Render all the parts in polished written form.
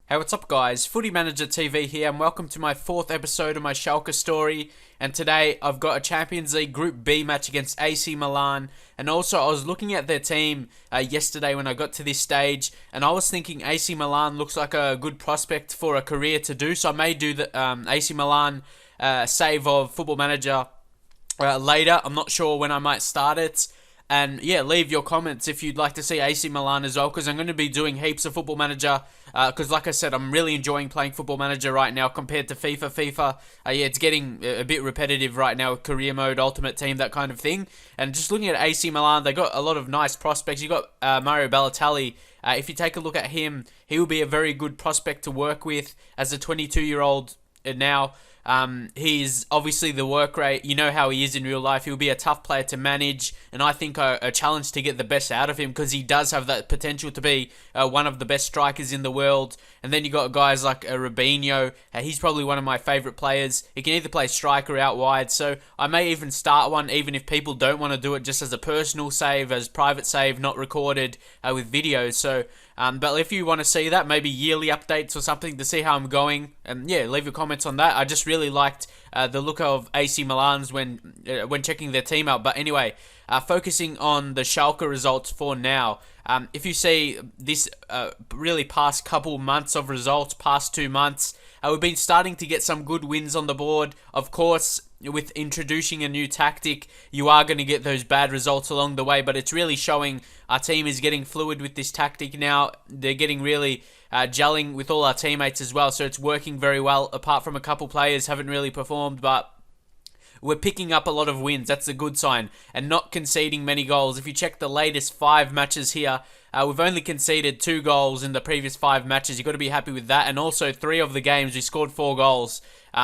Hey, what's up guys? Footy Manager TV here and welcome to my 4th episode of my Schalke story. And today I've got a Champions League Group B match against AC Milan. And also I was looking at their team yesterday when I got to this stage. And I was thinking AC Milan looks like a good prospect for a career to do. So I may do the AC Milan save of Football Manager later. I'm not sure when I might start it. And yeah, leave your comments if you'd like to see AC Milan as well, because I'm going to be doing heaps of Football Manager, because like I said, I'm really enjoying playing Football Manager right now compared to FIFA. Yeah, it's getting a bit repetitive right now with career mode, ultimate team, that kind of thing. And just looking at AC Milan, they got a lot of nice prospects. You got Mario Balotelli. If you take a look at him, he will be a very good prospect to work with as a 22-year-old now. He's obviously the work rate. You know how he is in real life. He'll be a tough player to manage, and I think a challenge to get the best out of him, because he does have that potential to be one of the best strikers in the world. And then you got guys like Robinho. He's probably one of my favourite players. He can either play striker out wide, so I may even start one, even if people don't want to do it, just as a personal save, as private save, not recorded with videos. So but if you want to see that, maybe yearly updates or something to see how I'm going, yeah, leave your comments on that. I just really liked the look of AC Milan's when checking their team out. But anyway, focusing on the Schalke results for now. If you see this really past couple months of results, past 2 months, we've been starting to get some good wins on the board. Of course, with introducing a new tactic, you are going to get those bad results along the way, but it's really showing our team is getting fluid with this tactic now. They're getting really gelling with all our teammates as well, so it's working very well, apart from a couple players haven't really performed, but we're picking up a lot of wins. That's a good sign. And not conceding many goals. If you check the latest 5 matches here, we've only conceded 2 goals in the previous 5 matches. You've got to be happy with that. And also 3 of the games we scored 4 goals.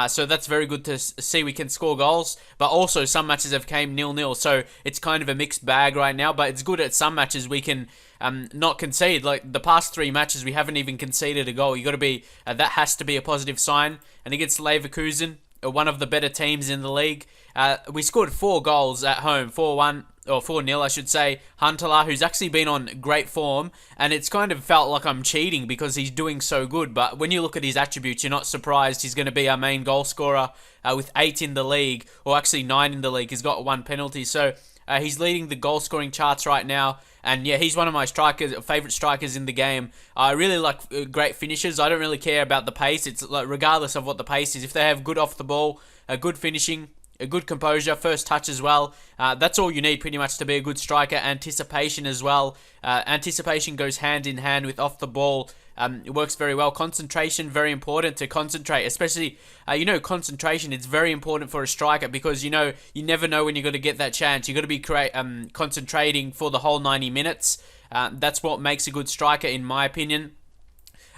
So that's very good to see we can score goals. But also some matches have came 0-0. So it's kind of a mixed bag right now. But it's good at some matches we can not concede. Like the past 3 matches we haven't even conceded a goal. You got to be that has to be a positive sign. And against Leverkusen, one of the better teams in the league, we scored 4 goals at home, 4-1 or 4-0 I should say. Huntelaar, who's actually been on great form, and it's kind of felt like I'm cheating because he's doing so good, but when you look at his attributes, you're not surprised he's going to be our main goal scorer with 8 in the league, or actually 9 in the league. He's got 1 penalty, so he's leading the goal scoring charts right now. And yeah, he's one of my favourite strikers in the game. I really like great finishes. I don't really care about the pace. It's like regardless of what the pace is. If they have good off the ball, a good finishing, a good composure, first touch as well, that's all you need pretty much to be a good striker. Anticipation as well. Anticipation goes hand in hand with off the ball. It works very well. Concentration, very important to concentrate, especially, concentration, it's very important for a striker, because, you never know when you're going to get that chance. You've got to be concentrating for the whole 90 minutes. That's what makes a good striker, in my opinion.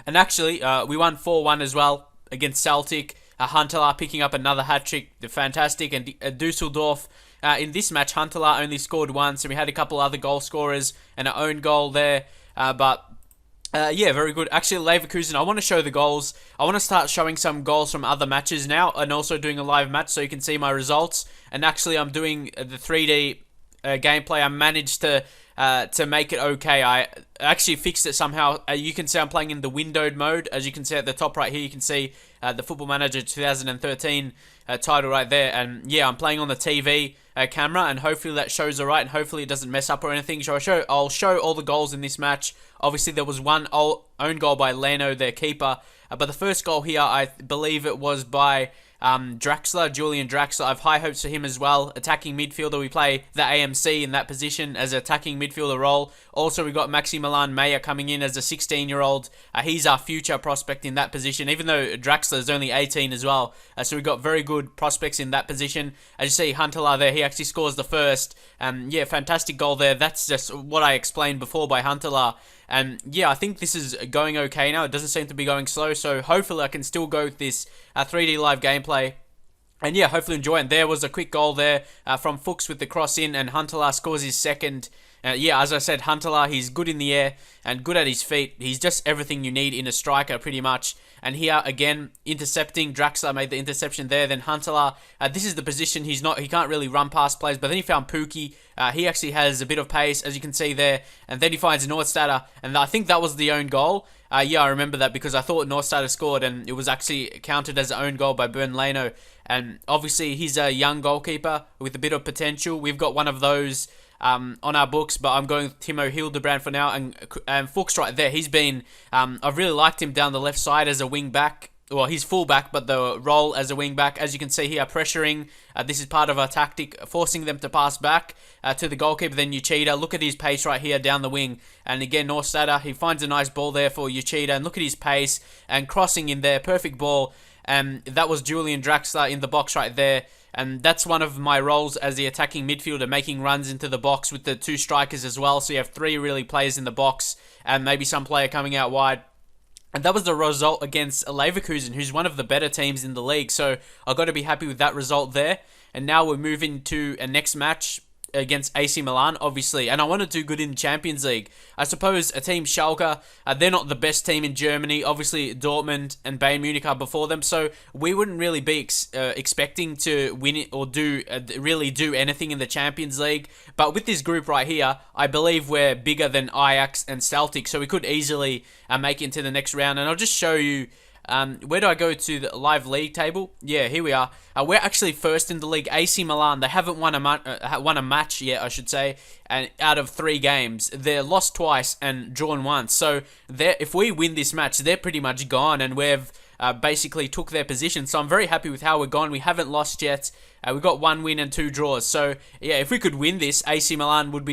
And actually, we won 4-1 as well against Celtic. Huntelaar picking up another hat-trick, fantastic. And Dusseldorf, in this match, Huntelaar only scored 1, so we had a couple other goal scorers and our own goal there. Yeah, very good. Actually, Leverkusen, I want to show the goals. I want to start showing some goals from other matches now, and also doing a live match so you can see my results. And actually, I'm doing the 3D gameplay. I managed to make it okay. I actually fixed it somehow. You can see I'm playing in the windowed mode. As you can see at the top right here, you can see the Football Manager 2013 title right there. And yeah, I'm playing on the TV camera, and hopefully that shows alright, and hopefully it doesn't mess up or anything. So I'll show all the goals in this match. Obviously, there was one own goal by Leno, their keeper. But the first goal here, I believe it was by Draxler, Julian Draxler. I have high hopes for him as well. Attacking midfielder, we play the AMC in that position as an attacking midfielder role. Also, we got Maximilian Meyer coming in as a 16-year-old. He's our future prospect in that position, even though Draxler is only 18 as well. So we got very good prospects in that position. As you see, Huntelaar there, he actually scores the first. Yeah, fantastic goal there. That's just what I explained before by Huntelaar. And yeah, I think this is going okay now. It doesn't seem to be going slow, so hopefully I can still go with this 3D live gameplay. And yeah, hopefully enjoy. And there was a quick goal there from Fuchs with the cross in, and Huntelaar scores his second. Yeah, as I said, Huntelaar, he's good in the air and good at his feet. He's just everything you need in a striker, pretty much. And here, again, intercepting. Draxler made the interception there. Then Huntelaar, this is the position he can't really run past players. But then he found Pukki. He actually has a bit of pace, as you can see there. And then he finds Nordstadter. And I think that was the own goal. Yeah, I remember that because I thought Northstar scored and it was actually counted as an own goal by Bern Leno. And obviously, he's a young goalkeeper with a bit of potential. We've got one of those on our books, but I'm going with Timo Hildebrand for now. And Fuchs right there, he's been... I've really liked him down the left side as a wing back. Well, he's full back, but the role as a wing back, as you can see here, pressuring. This is part of our tactic, forcing them to pass back to the goalkeeper. Then Uchida, look at his pace right here down the wing. And again, Norstadter, he finds a nice ball there for Uchida. And look at his pace and crossing in there, perfect ball. And that was Julian Draxler in the box right there. And that's one of my roles as the attacking midfielder, making runs into the box with the two strikers as well. So you have three really players in the box and maybe some player coming out wide. And that was the result against Leverkusen, who's one of the better teams in the league. So I've got to be happy with that result there. And now we're moving to a next match against AC Milan, obviously. And I want to do good in the Champions League. I suppose a team Schalke, they're not the best team in Germany. Obviously, Dortmund and Bayern Munich are before them. So we wouldn't really be expecting to win it or really do anything in the Champions League. But with this group right here, I believe we're bigger than Ajax and Celtic. So we could easily make it into the next round. And I'll just show you... where do I go to the live league table? Yeah, here we are. We're actually first in the league. AC Milan, they haven't won a match yet, I should say, and out of 3 games. They're lost twice and drawn once. So if we win this match, they're pretty much gone, and we've basically took their position. So I'm very happy with how we're gone. We haven't lost yet. We've got 1 win and 2 draws. So yeah, if we could win this, AC Milan would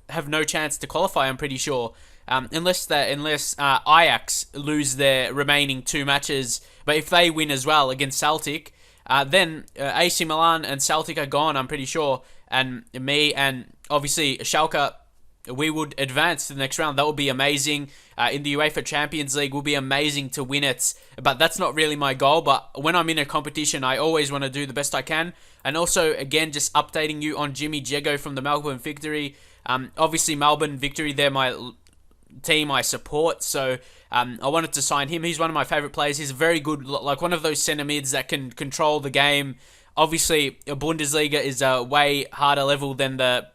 have no chance to qualify, I'm pretty sure. Unless Ajax lose their remaining 2 matches. But if they win as well against Celtic, then AC Milan and Celtic are gone, I'm pretty sure. And me and obviously Schalke, we would advance to the next round. That would be amazing. In the UEFA Champions League, would be amazing to win it. But that's not really my goal. But when I'm in a competition, I always want to do the best I can. And also, again, just updating you on Jimmy Jego from the Melbourne Victory. Obviously, Melbourne Victory, they're my team I support, so I wanted to sign him. He's one of my favourite players. He's very good, like one of those centre mids that can control the game. Obviously, Bundesliga is a way harder level than the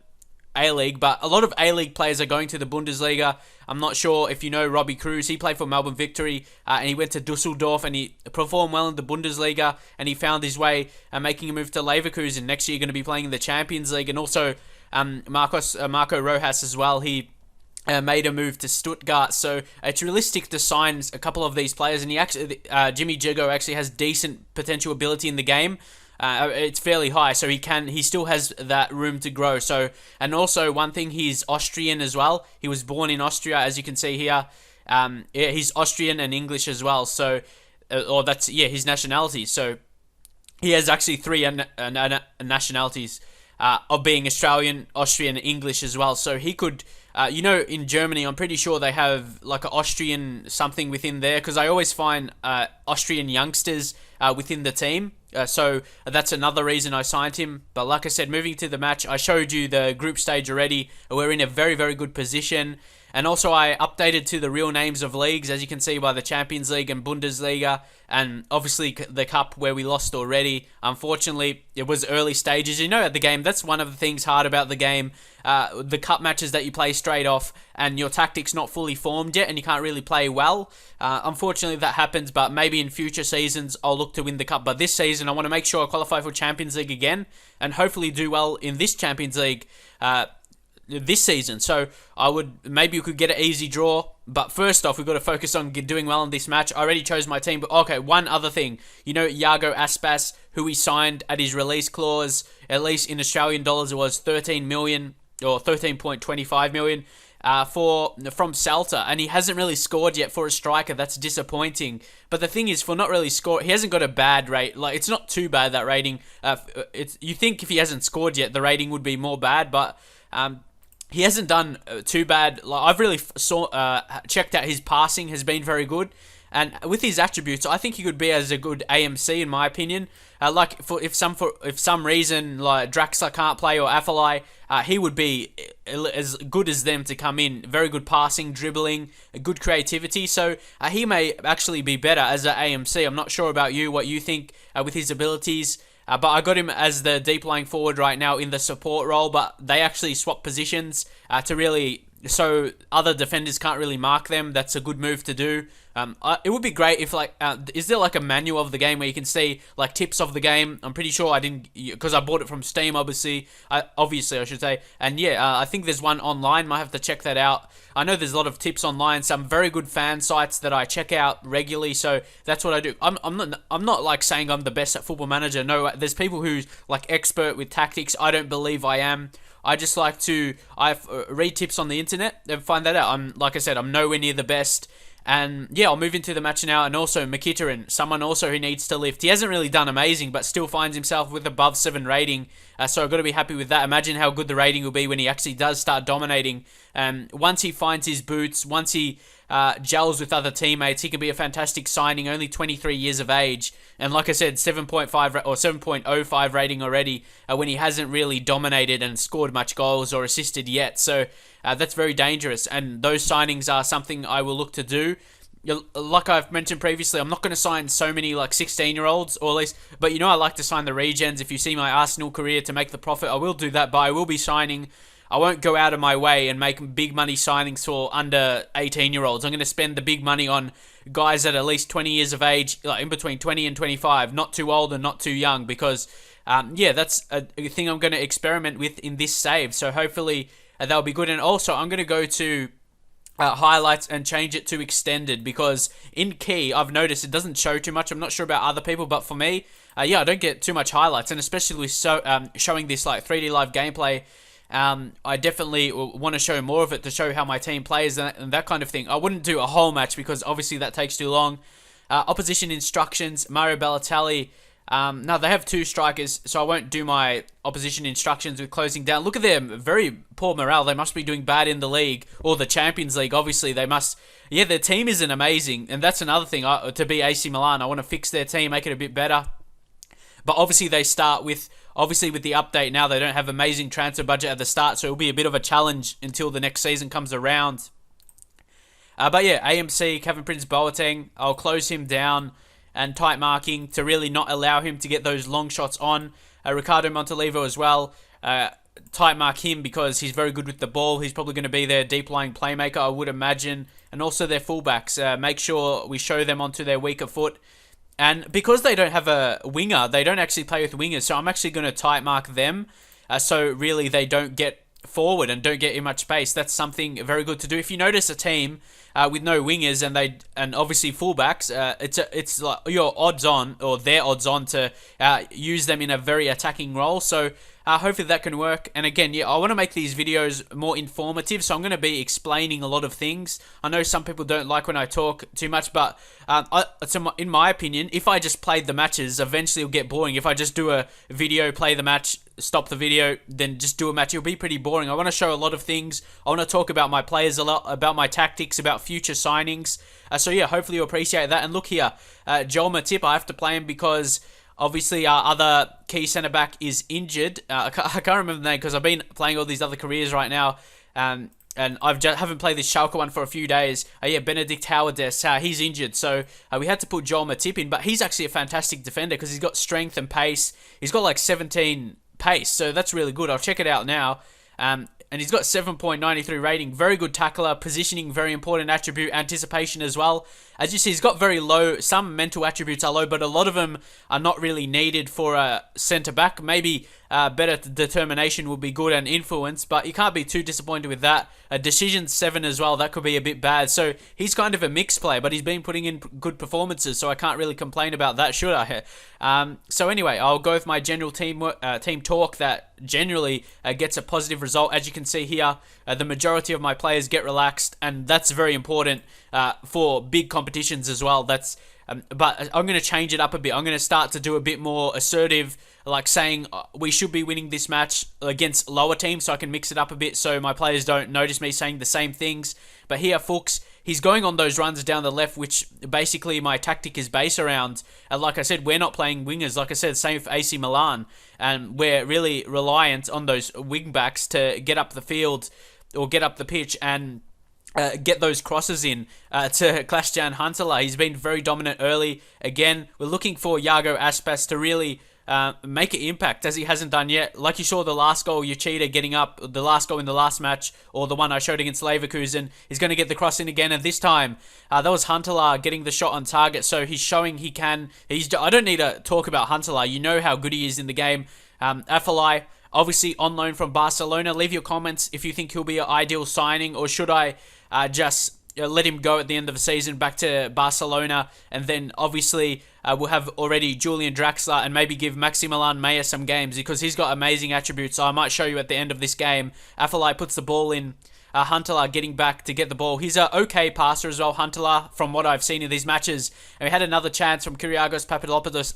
A-League, but a lot of A-League players are going to the Bundesliga. I'm not sure if you know Robbie Cruz. He played for Melbourne Victory, and he went to Dusseldorf, and he performed well in the Bundesliga, and he found his way making a move to Leverkusen. Next year, going to be playing in the Champions League, and also Marco Rojas as well. He made a move to Stuttgart, so it's realistic to sign a couple of these players. And he actually, Jimmy Jego actually has decent potential ability in the game. It's fairly high, so he still has that room to grow. So, and also one thing, he's Austrian as well. He was born in Austria, as you can see here. He's Austrian and English as well. So, his nationality. So, he has actually 3 nationalities of being Australian, Austrian, and English as well. So he could. In Germany, I'm pretty sure they have like an Austrian something within there, because I always find Austrian youngsters within the team. So that's another reason I signed him. But like I said, moving to the match, I showed you the group stage already. We're in a very, very good position. And also I updated to the real names of leagues, as you can see by the Champions League and Bundesliga. And obviously the Cup where we lost already. Unfortunately, it was early stages. At the game, that's one of the things hard about the game. The Cup matches that you play straight off and your tactic's not fully formed yet and you can't really play well. Unfortunately, that happens, but maybe in future seasons I'll look to win the Cup. But this season, I want to make sure I qualify for Champions League again and hopefully do well in this Champions League this season. So maybe we could get an easy draw, but first off, we've got to focus on doing well in this match. I already chose my team, but okay, one other thing. Iago Aspas, who we signed at his release clause, at least in Australian dollars, it was 13 million or 13.25 million from Celta, and he hasn't really scored yet for a striker. That's disappointing. But the thing is, for not really scored, he hasn't got a bad rate. Like, it's not too bad, that rating. You think if he hasn't scored yet, the rating would be more bad, but he hasn't done too bad. Like, I've really checked out his passing has been very good, and with his attributes, I think he could be as a good AMC in my opinion. If some reason like Draxler can't play or Afellay, he would be as good as them to come in. Very good passing, dribbling, good creativity. So he may actually be better as an AMC. I'm not sure about you, what you think with his abilities. But I got him as the deep lying forward right now in the support role, but they actually swap positions to really so other defenders can't really mark them. That's a good move to do. It would be great if is there like a manual of the game where you can see like tips of the game? I'm pretty sure I didn't, because I bought it from Steam, obviously. I should say, and yeah, I think there's one online. Might have to check that out. I know there's a lot of tips online, some very good fan sites that I check out regularly. So that's what I do. I'm not like saying I'm the best at Football Manager. No, there's people who's like expert with tactics. I don't believe I am. I just like to read tips on the internet and find that out. Like I said, I'm nowhere near the best. And yeah, I'll move into the match now. And also Mkhitaryan, someone also who needs to lift. He hasn't really done amazing, but still finds himself with above 7 rating. So I've got to be happy with that. Imagine how good the rating will be when he actually does start dominating. Once he finds his boots, once he gels with other teammates, he can be a fantastic signing. Only 23 years of age. And like I said, 7.5 or 7.05 rating already when he hasn't really dominated and scored much goals or assisted yet. So that's very dangerous. And those signings are something I will look to do. Like I've mentioned previously, I'm not going to sign so many like 16-year-olds, or at least, but I like to sign the regens. If you see my Arsenal career to make the profit, I will do that, but I will be signing. I won't go out of my way and make big money signings for under 18-year-olds. I'm going to spend the big money on guys that are at least 20 years of age, like in between 20 and 25, not too old and not too young, because that's a thing I'm going to experiment with in this save. So hopefully that'll be good. And also I'm going to go to highlights and change it to extended, because in key I've noticed it doesn't show too much. I'm not sure about other people, but for me, I don't get too much highlights, and especially showing this like 3D live gameplay. I definitely want to show more of it to show how my team plays and that kind of thing. I wouldn't do a whole match because obviously that takes too long. Opposition instructions, Mario Balotelli. No, they have 2 strikers, so I won't do my opposition instructions with closing down. Look at them, very poor morale. They must be doing bad in the league, or the Champions League, obviously. They must, their team isn't amazing, and that's another thing. To be AC Milan, I want to fix their team, make it a bit better. But obviously they start with the update now, they don't have amazing transfer budget at the start, so it'll be a bit of a challenge until the next season comes around. But yeah, AMC, Kevin Prince Boateng, I'll close him down and tight marking to really not allow him to get those long shots on. Ricardo Montalivo as well, tight mark him because he's very good with the ball. He's probably going to be their deep lying playmaker, I would imagine. And also their fullbacks, make sure we show them onto their weaker foot. And because they don't have a winger, they don't actually play with wingers, so I'm actually going to tight mark them. So really they don't get forward and don't get in much space. That's something very good to do. If you notice a team with no wingers and obviously fullbacks, it's like your odds on, or their odds on, to use them in a very attacking role. So hopefully that can work. And again, I want to make these videos more informative, so I'm going to be explaining a lot of things. I know some people don't like when I talk too much, but in my opinion, if I just played the matches, eventually it'll get boring. If I just do a video, play the match, stop the video, then just do a match, it'll be pretty boring. I want to show a lot of things. I want to talk about my players a lot, about my tactics, about future signings. So yeah, hopefully you'll appreciate that. And look here, Joel Matip, I have to play him because obviously our other key centre-back is injured. I can't remember the name because I've been playing all these other careers right now. And I haven't played this Schalke one for a few days. Benedict Howard-Des, he's injured. So we had to put Joel Matip in. But he's actually a fantastic defender because he's got strength and pace. He's got like 17 pace. So that's really good. I'll check it out now. And he's got 7.93 rating. Very good tackler. Positioning, very important attribute. Anticipation as well. As you see, he's got very low. Some mental attributes are low, but a lot of them are not really needed for a centre-back. Maybe better determination would be good, and influence, but you can't be too disappointed with that. Decision 7 as well, that could be a bit bad. So he's kind of a mixed player, but he's been putting in good performances, so I can't really complain about that, should I? So anyway, I'll go with my general team talk that generally gets a positive result. As you can see here, the majority of my players get relaxed, and that's very important for big competitions as well. But I'm going to change it up a bit. I'm going to start to do a bit more assertive, like saying we should be winning this match against lower teams, so I can mix it up a bit so my players don't notice me saying the same things. But here, Fuchs, he's going on those runs down the left, which basically my tactic is based around. Like I said, we're not playing wingers. Like I said, same for AC Milan. And we're really reliant on those wing backs to get up the field or get up the pitch and get those crosses in to Klaas-Jan Huntelaar. He's been very dominant early. Again, we're looking for Iago Aspas to really make an impact as he hasn't done yet. Like you saw the last goal, Yoshida getting up, the last goal in the last match, or the one I showed against Leverkusen, he's going to get the cross in again, and this time, that was Huntelaar getting the shot on target, so he's showing he can. I don't need to talk about Huntelaar, you know how good he is in the game. Afellay, obviously on loan from Barcelona. Leave your comments if you think he'll be an ideal signing, or should I just let him go at the end of the season back to Barcelona, and then obviously we'll have already Julian Draxler and maybe give Maximilian Meyer some games because he's got amazing attributes. So I might show you at the end of this game. Afellay puts the ball in. Huntelaar getting back to get the ball. He's an okay passer as well, Huntelaar, from what I've seen in these matches. And we had another chance from Kyriakos Papadopoulos.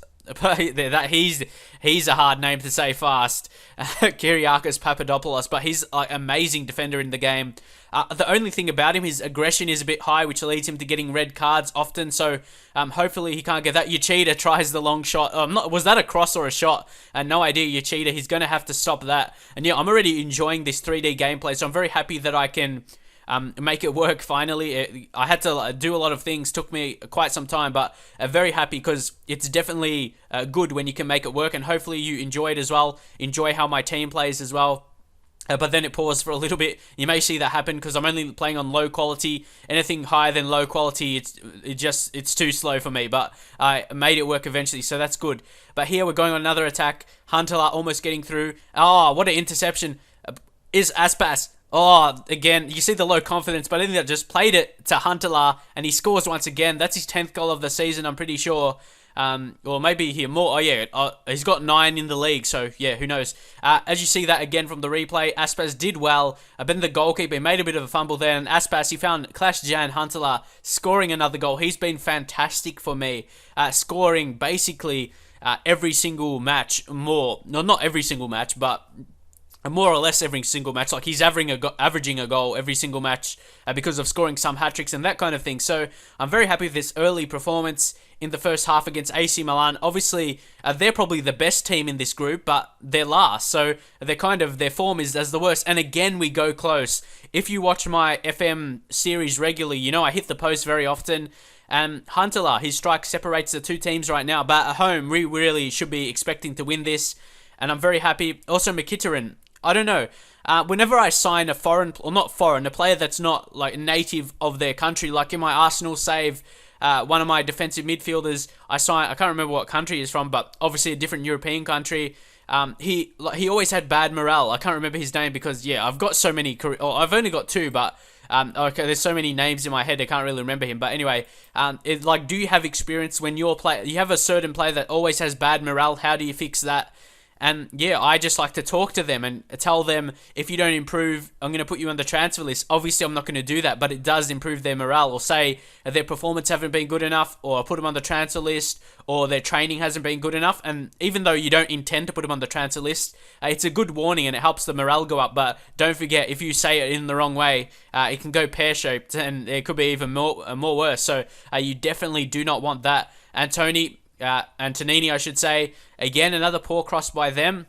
He's a hard name to say fast. Kyriakos Papadopoulos, but he's an amazing defender in the game. The only thing about him, his aggression is a bit high, which leads him to getting red cards often. So hopefully he can't get that. Yoshida tries the long shot. Was that a cross or a shot? No idea, Yoshida. He's going to have to stop that. And yeah, I'm already enjoying this 3D gameplay, so I'm very happy that I can make it work finally. I had to do a lot of things, took me quite some time, but very happy because it's definitely good when you can make it work, and hopefully you enjoy it as well. Enjoy how my team plays as well. But then it paused for a little bit. You may see that happen because I'm only playing on low quality. Anything higher than low quality, it's too slow for me. But I made it work eventually, so that's good. But here we're going on another attack. Huntelaar almost getting through. Oh, what an interception. Is Aspas. Oh, again, you see the low confidence, but I think that just played it to Huntelaar, and he scores once again. That's his 10th goal of the season, I'm pretty sure. Or maybe here more. Oh, yeah, he's got 9 in the league, so yeah, who knows. As you see that again from the replay, Aspas did well. But the goalkeeper made a bit of a fumble there, and Aspas, he found Clash-Jan Huntelaar scoring another goal. He's been fantastic for me, scoring basically every single match more. No, not every single match, but more or less every single match. Like, he's averaging a goal every single match because of scoring some hat-tricks and that kind of thing. So I'm very happy with this early performance in the first half against AC Milan. Obviously, they're probably the best team in this group, but they're last. So their form is as the worst. And again, we go close. If you watch my FM series regularly, you know I hit the post very often. And Huntelaar, his strike separates the two teams right now. But at home, we really should be expecting to win this. And I'm very happy. Also, Mkhitaryan. I don't know. Whenever I sign a a player that's not like native of their country, like in my Arsenal save, one of my defensive midfielders, I can't remember what country he's from, but obviously a different European country. He always had bad morale. I can't remember his name because I've got so many. I've only got 2, but okay, there's so many names in my head I can't really remember him. But anyway, do you have experience when you have a certain player that always has bad morale? How do you fix that? And yeah, I just like to talk to them and tell them, if you don't improve, I'm going to put you on the transfer list. Obviously, I'm not going to do that, but it does improve their morale. Or say their performance haven't been good enough, or I put them on the transfer list, or their training hasn't been good enough. And even though you don't intend to put them on the transfer list, it's a good warning and it helps the morale go up. But don't forget, if you say it in the wrong way, it can go pear-shaped and it could be even more worse. So you definitely do not want that. Antonini, I should say. Again, another poor cross by them.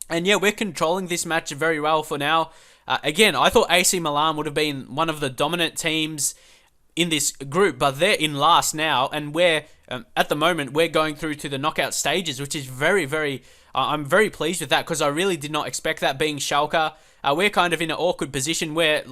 And yeah, we're controlling this match very well for now. Again, I thought AC Milan would have been one of the dominant teams in this group, but they're in last now, and at the moment, we're going through to the knockout stages, which is very, very... I'm very pleased with that, because I really did not expect that, being Schalke. We're kind of in an awkward position where,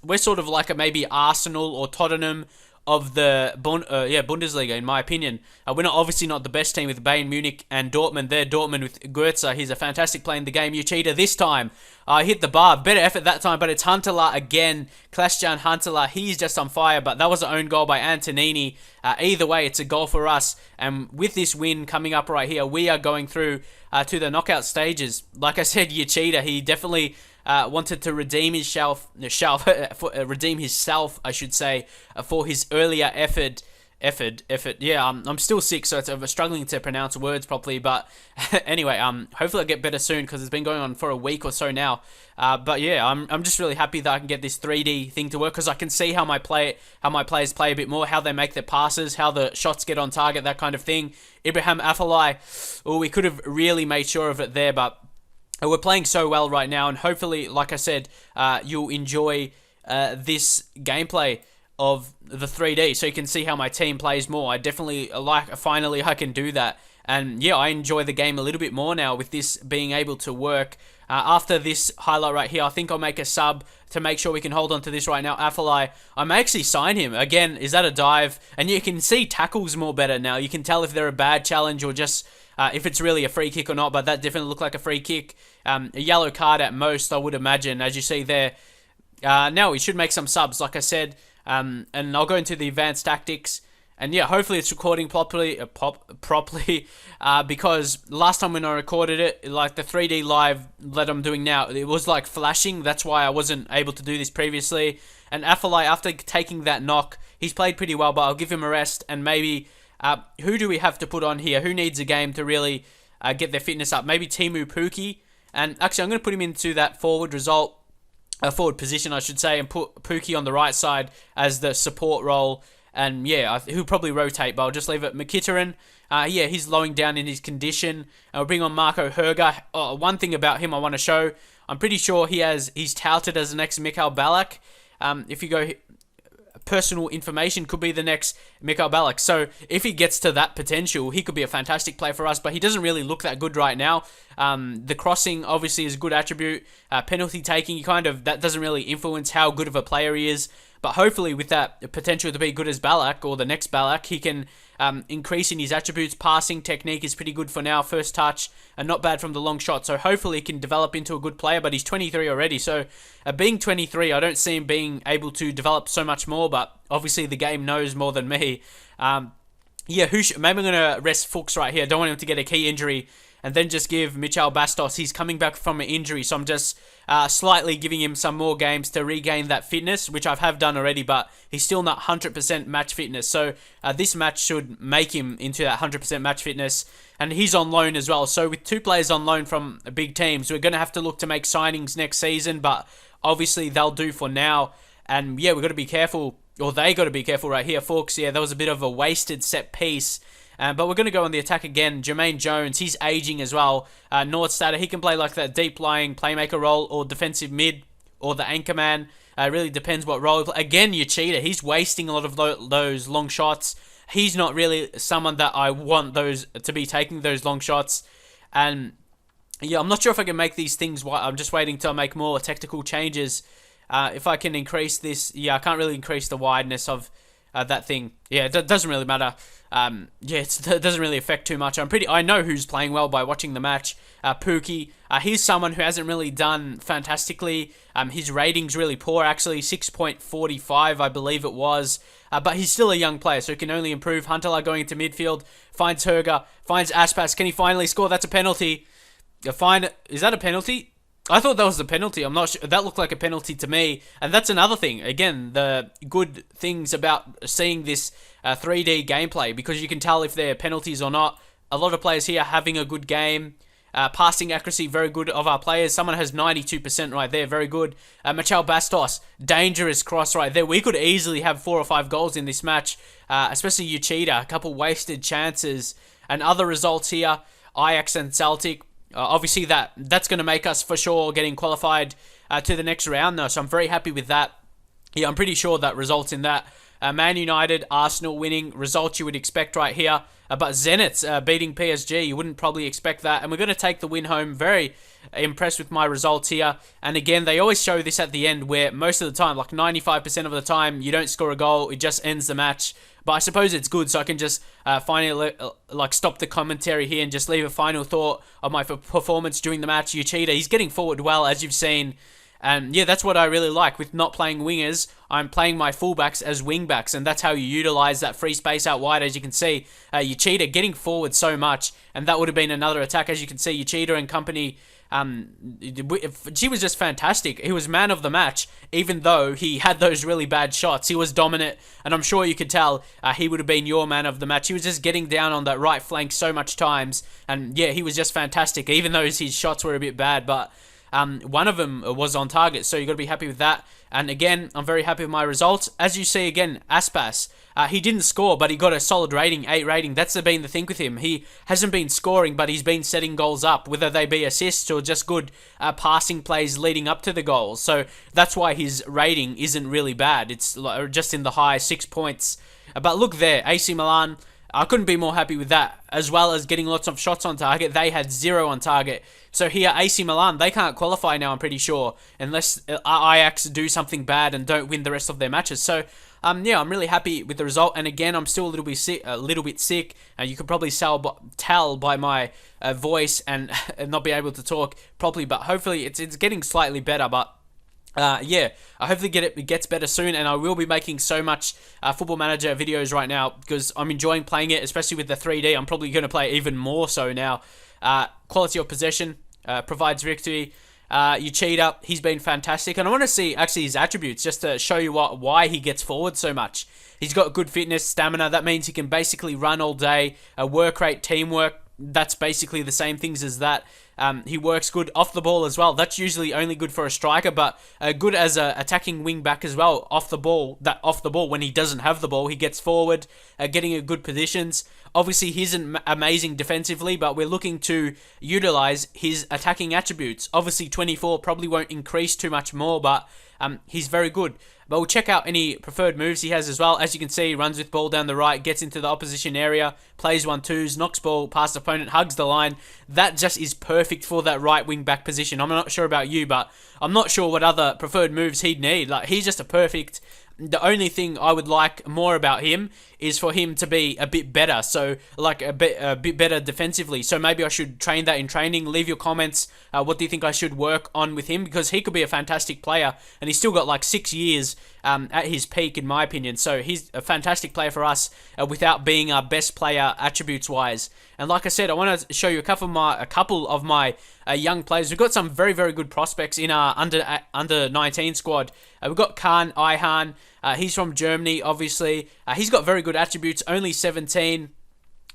we're sort of like a maybe Arsenal or Tottenham of the Bundesliga, in my opinion. We're obviously not the best team with Bayern Munich and Dortmund. They're Dortmund with Goetze. He's a fantastic player in the game. Yoshida this time hit the bar. Better effort that time, but it's Huntelaar again. Clash-Jan Huntelaar, he's just on fire, but that was an own goal by Antonini. Either way, it's a goal for us. And with this win coming up right here, we are going through to the knockout stages. Like I said, Yoshida, he definitely... wanted to redeem himself, I should say, for his earlier effort. Yeah, I'm still sick, so I'm struggling to pronounce words properly. But anyway, hopefully I'll get better soon, because it's been going on for a week or so now. But yeah, I'm just really happy that I can get this 3D thing to work, because I can see how my players play a bit more, how they make their passes, how the shots get on target, that kind of thing. Ibrahim Afellay, we could have really made sure of it there, but we're playing so well right now, and hopefully, like I said, you'll enjoy this gameplay. of the 3D, so you can see how my team plays more. I definitely finally I can do that. And yeah, I enjoy the game a little bit more now with this being able to work. After this highlight right here, I think I'll make a sub to make sure we can hold on to this right now. Afellay, I may actually sign him. Again, is that a dive? And you can see tackles more better now. You can tell if they're a bad challenge or just if it's really a free kick or not, but that definitely looked like a free kick. A yellow card at most, I would imagine, as you see there. Now we should make some subs, like I said, and I'll go into the advanced tactics. And yeah, hopefully it's recording properly, because last time when I recorded it, like the 3D live that I'm doing now, it was like flashing. That's why I wasn't able to do this previously. And Afellay, after taking that knock, he's played pretty well, but I'll give him a rest. And maybe, who do we have to put on here? Who needs a game to really get their fitness up? Maybe Timu Pukki. And actually, I'm going to put him into that forward position, I should say, and put Pukki on the right side as the support role. And yeah, he'll probably rotate, but I'll just leave it. Mkhitaryan, yeah, he's slowing down in his condition. And we'll bring on Marco Herger. One thing about him I want to show, I'm pretty sure he's touted as the next Mikhail Ballack. If you go personal information, could be the next Mikhail Ballack. So if he gets to that potential, he could be a fantastic player for us, but he doesn't really look that good right now. The crossing obviously is a good attribute. Penalty taking, that doesn't really influence how good of a player he is. But hopefully with that potential to be good as Ballack or the next Ballack, he can increase in his attributes. Passing technique is pretty good for now. First touch, and not bad from the long shot. So hopefully he can develop into a good player, but he's 23 already. So being 23, I don't see him being able to develop so much more, but obviously the game knows more than me. Yeah, maybe I'm going to rest Fuchs right here. Don't want him to get a key injury. And then just give Michal Bastos. He's coming back from an injury, so I'm just slightly giving him some more games to regain that fitness, which I have done already, but he's still not 100% match fitness. So this match should make him into that 100% match fitness. And he's on loan as well. So with two players on loan from big teams, we're going to have to look to make signings next season, but obviously they'll do for now. And yeah, we've got to be careful, or they got to be careful right here. Fuchs, yeah, that was a bit of a wasted set piece. But we're going to go on the attack again. Jermaine Jones, he's aging as well. Nordstatter, he can play like that deep-lying playmaker role or defensive mid or the anchor man. It really depends what role. Again, Yoshida, he's wasting a lot of those long shots. He's not really someone that I want those to be taking those long shots. And yeah, I'm not sure if I can make these things. I'm just waiting till I make more technical changes. If I can increase this, yeah, I can't really increase the wideness of that thing. Yeah, it doesn't really matter. Yeah, it doesn't really affect too much. I know who's playing well by watching the match. Pukki, he's someone who hasn't really done fantastically. His rating's really poor, actually, 6.45, I believe it was. But he's still a young player, so he can only improve. Huntelaar going into midfield, finds Herger, finds Aspas. Can he finally score? That's a penalty. Is that a penalty? I thought that was a penalty. I'm not sure. That looked like a penalty to me. And that's another thing. Again, the good things about seeing this 3D gameplay, because you can tell if they're penalties or not. A lot of players here having a good game. Passing accuracy, very good of our players. Someone has 92% right there, very good. Michal Bastos, dangerous cross right there. We could easily have 4 or 5 goals in this match, especially Yoshida. A couple wasted chances. And other results here, Ajax and Celtic. Obviously, that's going to make us for sure getting qualified to the next round, though. So I'm very happy with that. Yeah, I'm pretty sure that results in that. Man United, Arsenal winning, results you would expect right here. But Zenit beating PSG, you wouldn't probably expect that. And we're going to take the win home. Very impressed with my results here. And again, they always show this at the end where most of the time, like 95% of the time, you don't score a goal. It just ends the match. But I suppose it's good, so I can just finally stop the commentary here and just leave a final thought of my performance during the match. Yoshida, he's getting forward well, as you've seen. And yeah, that's what I really like. With not playing wingers, I'm playing my fullbacks as wingbacks, and that's how you utilize that free space out wide, as you can see. Yoshida getting forward so much, and that would have been another attack, as you can see. Yoshida and company, she was just fantastic. He was man of the match, even though he had those really bad shots. He was dominant, and I'm sure you could tell he would have been your man of the match. He was just getting down on that right flank so much times, and yeah, he was just fantastic, even though his shots were a bit bad, but one of them was on target, so you got to be happy with that. And again, I'm very happy with my results. As you see again, Aspas, He didn't score, but he got a solid rating, 8 rating. That's been the thing with him. He hasn't been scoring, but he's been setting goals up, whether they be assists or just good passing plays leading up to the goals. So that's why his rating isn't really bad. It's just in the high 6 points. But look there, AC Milan, I couldn't be more happy with that. As well as getting lots of shots on target, they had 0 on target. So here, AC Milan, they can't qualify now, I'm pretty sure, unless Ajax do something bad and don't win the rest of their matches. So, yeah, I'm really happy with the result. And again, I'm still a little bit sick. You could probably tell by my voice and not be able to talk properly. But hopefully, it's getting slightly better. But yeah, I hopefully it gets better soon, and I will be making so much Football Manager videos right now because I'm enjoying playing it, especially with the 3D. I'm probably going to play even more so now. Quality of possession provides victory. You cheater, he's been fantastic, and I want to see actually his attributes just to show you why he gets forward so much. He's got good fitness, stamina. That means he can basically run all day. Work rate, teamwork. That's basically the same things as that. He works good off the ball as well. That's usually only good for a striker, but good as a attacking wing back as well. Off the ball, when he doesn't have the ball, he gets forward, getting in good positions. Obviously, he isn't amazing defensively, but we're looking to utilize his attacking attributes. Obviously, 24 probably won't increase too much more, but he's very good. But we'll check out any preferred moves he has as well. As you can see, he runs with ball down the right, gets into the opposition area, plays 1-2s, knocks ball past opponent, hugs the line. That just is perfect for that right wing back position. I'm not sure about you, but I'm not sure what other preferred moves he'd need. Like, he's just a perfect... The only thing I would like more about him is for him to be a bit better. So, like a bit better defensively. So maybe I should train that in training. Leave your comments. What do you think I should work on with him? Because he could be a fantastic player, and he's still got like 6 years at his peak, in my opinion. So he's a fantastic player for us without being our best player attributes wise. And like I said, I want to show you a couple of my young players. We've got some very, very good prospects in our under 19 squad. We've got Kaan Ayhan. He's from Germany, obviously. He's got very good attributes, only 17.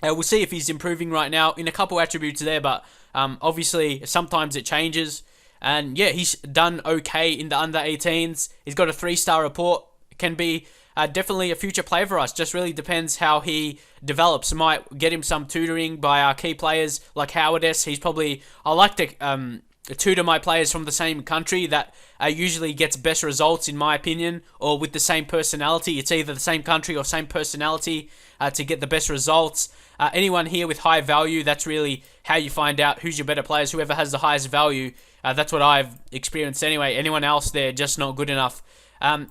We'll see if he's improving right now in a couple attributes there, but obviously sometimes it changes. And yeah, he's done okay in the under 18s. He's got a 3-star report. Can be definitely a future player for us. Just really depends how he develops. Might get him some tutoring by our key players like Howard S. I like to tutor my players from the same country. That usually gets best results, in my opinion, or with the same personality. It's either the same country or same personality to get the best results. Anyone here with high value, that's really how you find out who's your better players. Whoever has the highest value, that's what I've experienced anyway. Anyone else, they're just not good enough.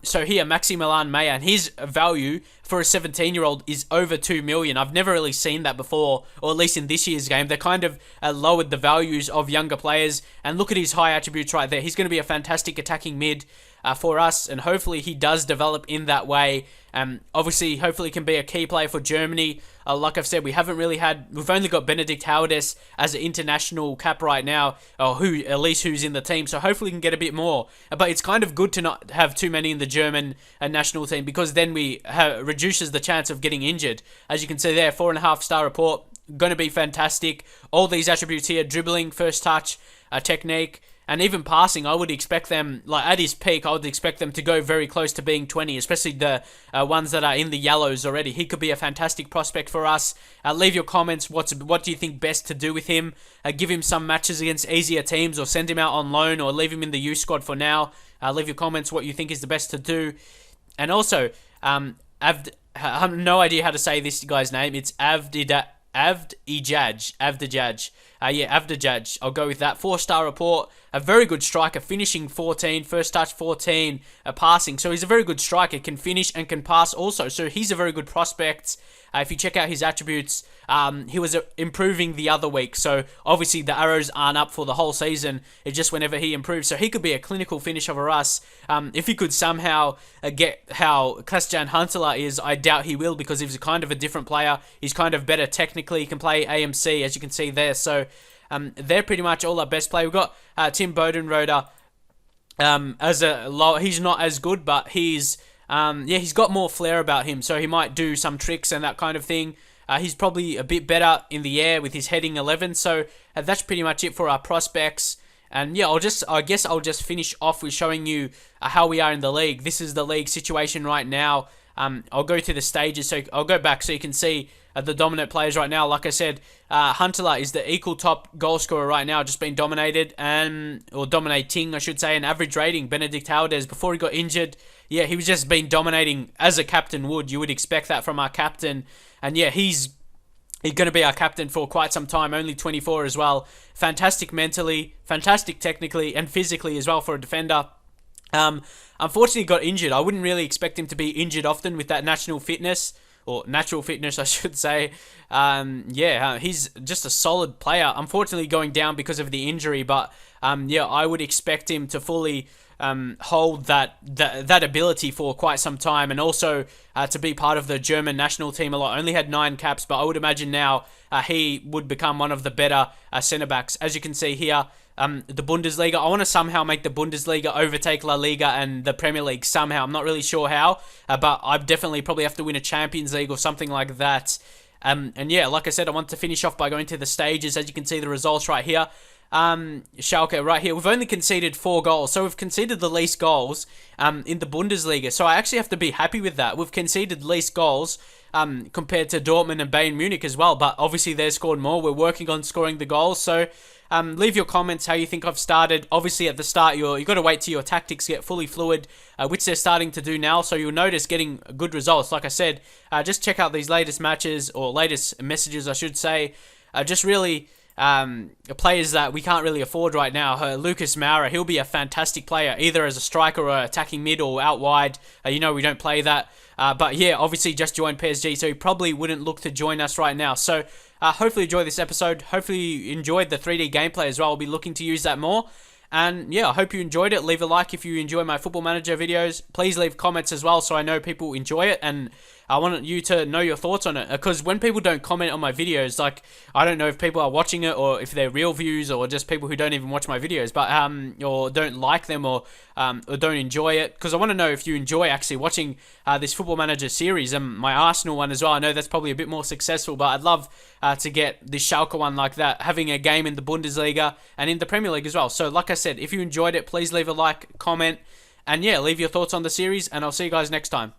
So here, Maximilian Meyer, and his value for a 17-year-old is over 2 million. I've never really seen that before, or at least in this year's game. They kind of lowered the values of younger players, and look at his high attributes right there. He's going to be a fantastic attacking mid for us, and hopefully he does develop in that way. Obviously, hopefully he can be a key player for Germany. Like I've said, we've only got Benedict Howdes as an international cap right now, or at least who's in the team, so hopefully we can get a bit more. But it's kind of good to not have too many in the German national team, because then reduces the chance of getting injured. As you can see there, 4.5-star report, going to be fantastic. All these attributes here, dribbling, first touch, technique, and even passing, I would expect them, like at his peak, I would expect them to go very close to being 20, especially the ones that are in the yellows already. He could be a fantastic prospect for us. Leave your comments. What do you think best to do with him? Give him some matches against easier teams, or send him out on loan, or leave him in the youth squad for now. Leave your comments what you think is the best to do. And also, I have no idea how to say this guy's name. It's Avdijaj. Avdijaj. I'll go with that. 4-star report. A very good striker, finishing 14, first touch 14, passing. So he's a very good striker, can finish and can pass also. So he's a very good prospect. If you check out his attributes, he was improving the other week. So obviously the arrows aren't up for the whole season. It's just whenever he improves. So he could be a clinical finisher for us. If he could somehow get how Christian Huntelaar is, I doubt he will, because he's kind of a different player. He's kind of better technically. He can play AMC, as you can see there. So they're pretty much all our best play. We've got Tim Bodenroder he's not as good, but he's got more flair about him, so he might do some tricks and that kind of thing. He's probably a bit better in the air with his heading 11. So that's pretty much it for our prospects. And yeah, I guess I'll just finish off with showing you how we are in the league. This is the league situation right now. I'll go to the stages, so I'll go back so you can see the dominant players right now. Like I said, Huntelaar is the equal top goal scorer right now, just been dominated, or dominating, I should say, an average rating. Benedict Haldez, before he got injured, yeah, he was just been dominating as a captain would. You would expect that from our captain. And yeah, he's going to be our captain for quite some time, only 24 as well. Fantastic mentally, fantastic technically, and physically as well for a defender. Unfortunately got injured. I wouldn't really expect him to be injured often with that natural fitness, I should say. He's just a solid player. Unfortunately going down because of the injury, but I would expect him to fully hold that ability for quite some time, and also to be part of the German national team a lot. Only had 9 caps, but I would imagine now he would become one of the better centre-backs. As you can see here, the Bundesliga, I want to somehow make the Bundesliga overtake La Liga and the Premier League somehow. I'm not really sure how, but I definitely probably have to win a Champions League or something like that. Like I said, I want to finish off by going to the stages. As you can see, the results right here. Schalke right here, we've only conceded 4 goals, so we've conceded the least goals in the Bundesliga, so I actually have to be happy with that. We've conceded least goals compared to Dortmund and Bayern Munich as well, but obviously they've scored more. We're working on scoring the goals, so leave your comments how you think I've started. Obviously at the start you've got to wait till your tactics get fully fluid, which they're starting to do now, so you'll notice getting good results. Like I said, just check out these latest matches, or latest messages I should say. Just really players that we can't really afford right now. Lucas Moura, he'll be a fantastic player, either as a striker or attacking mid or out wide. We don't play that. But yeah, obviously just joined PSG, so he probably wouldn't look to join us right now. So hopefully you enjoyed this episode. Hopefully you enjoyed the 3D gameplay as well. I'll be looking to use that more. And yeah, I hope you enjoyed it. Leave a like if you enjoy my Football Manager videos. Please leave comments as well so I know people enjoy it, and I want you to know your thoughts on it. Because when people don't comment on my videos, like, I don't know if people are watching it or if they're real views or just people who don't even watch my videos, but or don't like them or don't enjoy it. Because I want to know if you enjoy actually watching this Football Manager series, and my Arsenal one as well. I know that's probably a bit more successful, but I'd love to get this Schalke one like that, having a game in the Bundesliga and in the Premier League as well. So like I said, if you enjoyed it, please leave a like, comment, and yeah, leave your thoughts on the series, and I'll see you guys next time.